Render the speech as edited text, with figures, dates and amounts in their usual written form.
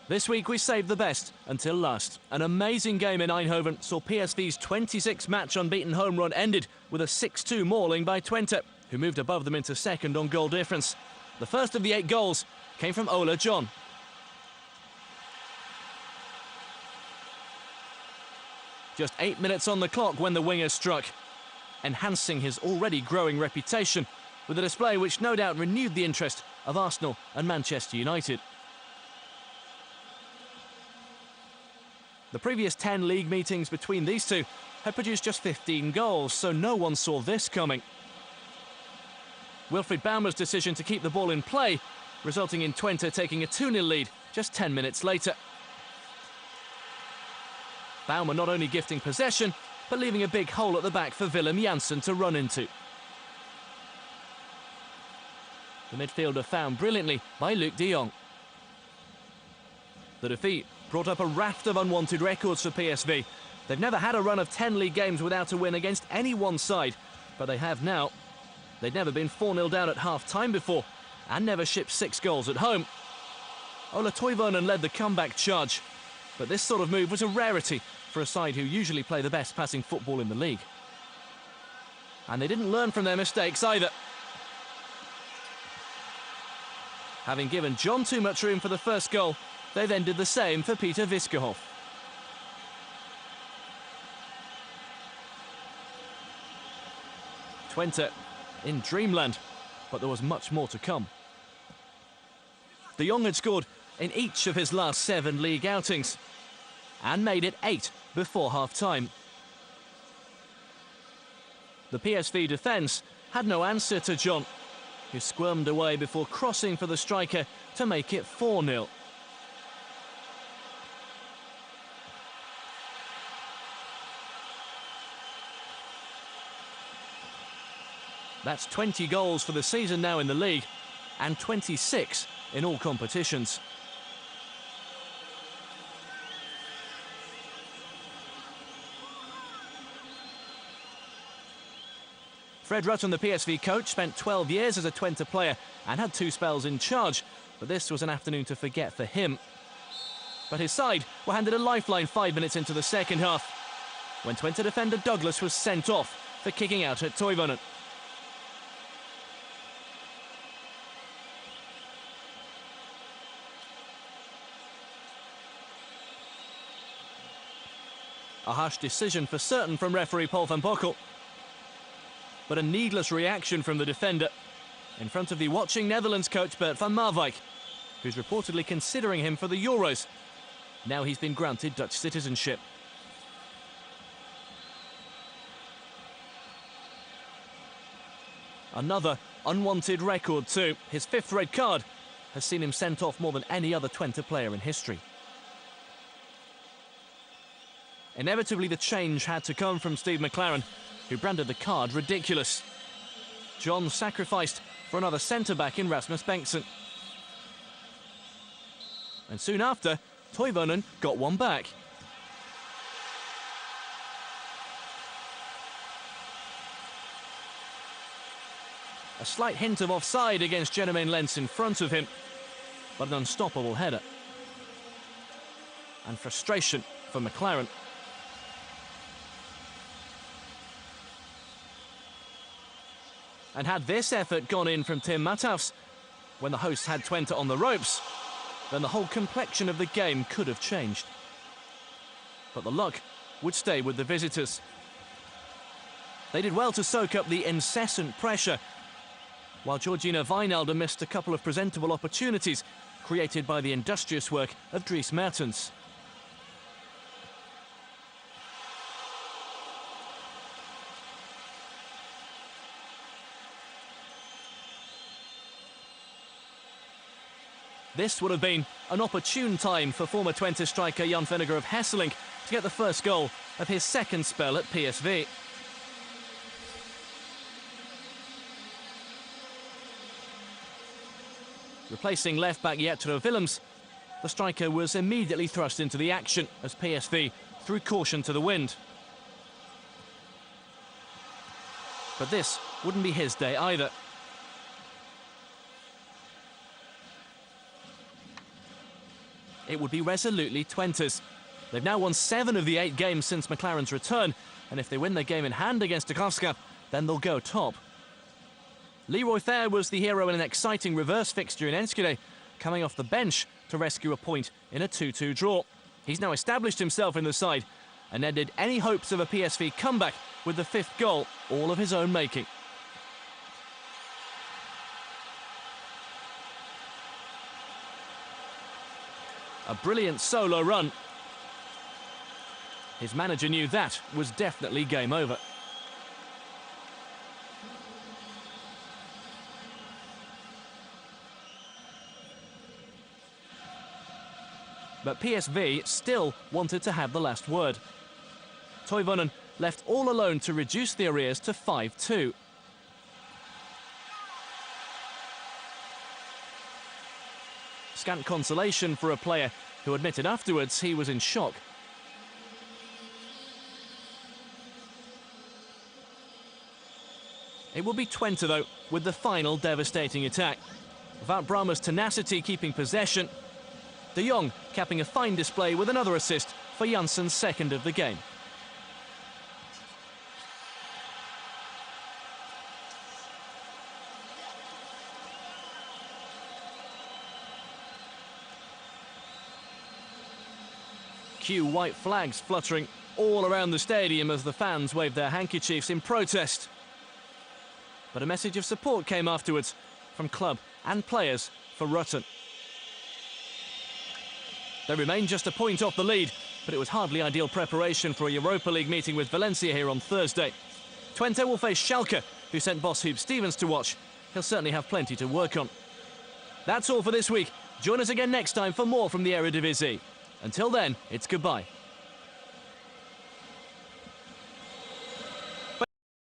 This week we saved the best until last. An amazing game in Eindhoven saw PSV's 26th match unbeaten home run ended with a 6-2 mauling by Twente, who moved above them into second on goal difference. The first of the 8 goals came from Ola John. Just 8 minutes on the clock when the winger struck, enhancing his already growing reputation with a display which no doubt renewed the interest of Arsenal and Manchester United. The previous 10 league meetings between these two had produced just 15 goals, so no one saw this coming. Wilfried Bauma's decision to keep the ball in play, resulting in Twente taking a 2-0 lead just 10 minutes later. Bauma not only gifting possession, but leaving a big hole at the back for Willem Janssen to run into. The midfielder found brilliantly by Luc de Jong. The defeat brought up a raft of unwanted records for PSV. They've never had a run of 10 league games without a win against any one side, but they have now. They'd never been 4-0 down at half-time before, and never shipped 6 goals at home. Ola Toivonen led the comeback charge, but this sort of move was a rarity for a side who usually play the best passing football in the league. And they didn't learn from their mistakes either. Having given John too much room for the first goal, they then did the same for Peter Viskerhoff. Twente in dreamland, but there was much more to come. De Jong had scored in each of his last 7 league outings and made it 8 before half-time. The PSV defence had no answer to John, who squirmed away before crossing for the striker to make it 4-0. That's 20 goals for the season now in the league, and 26 in all competitions. Fred Rutten, the PSV coach, spent 12 years as a Twente player and had 2 spells in charge, but this was an afternoon to forget for him. But his side were handed a lifeline 5 minutes into the second half, when Twente defender Douglas was sent off for kicking out at Toivonen. A harsh decision for certain from referee Paul van Boekel, but a needless reaction from the defender in front of the watching Netherlands coach Bert van Marwijk, who's reportedly considering him for the Euros. Now he's been granted Dutch citizenship. Another unwanted record too. His 5th red card has seen him sent off more than any other Twente player in history. Inevitably, the change had to come from Steve McLaren, who branded the card ridiculous. John sacrificed for another centre-back in Rasmus Bengtsson. And soon after, Toivonen got one back. A slight hint of offside against Jermaine Lens in front of him, but an unstoppable header. And frustration for McLaren. And had this effort gone in from Tim Matthaus, when the hosts had Twente on the ropes, then the whole complexion of the game could have changed. But the luck would stay with the visitors. They did well to soak up the incessant pressure, while Georgina Wijnaldum missed a couple of presentable opportunities created by the industrious work of Dries Mertens. This would have been an opportune time for former Twente striker Jan Vennegoor of Hesselink to get the first goal of his 2nd spell at PSV. Replacing left-back Jetro Willems, the striker was immediately thrust into the action as PSV threw caution to the wind. But this wouldn't be his day either. it would be resolutely Twente's. They've now won 7 of the 8 games since McLaren's return, and if they win their game in hand against Dukowska, then they'll go top. Leroy Fer was the hero in an exciting reverse fixture in Enschede, coming off the bench to rescue a point in a 2-2 draw. He's now established himself in the side and ended any hopes of a PSV comeback with the 5th goal, all of his own making. A brilliant solo run. His manager knew that was definitely game over. But PSV still wanted to have the last word. Toivonen left all alone to reduce the arrears to 5-2. Scant consolation for a player who admitted afterwards he was in shock. It will be Twente, though, with the final devastating attack. Wout Brama's tenacity keeping possession. De Jong capping a fine display with another assist for Janssen's 2nd of the game. Cue white flags fluttering all around the stadium as the fans waved their handkerchiefs in protest. But a message of support came afterwards from club and players for Rutten. They remained just a point off the lead, but it was hardly ideal preparation for a Europa League meeting with Valencia here on Thursday. Twente will face Schalke, who sent boss Huub Stevens to watch. He'll certainly have plenty to work on. That's all for this week. Join us again next time for more from the Eredivisie. Until then, it's goodbye.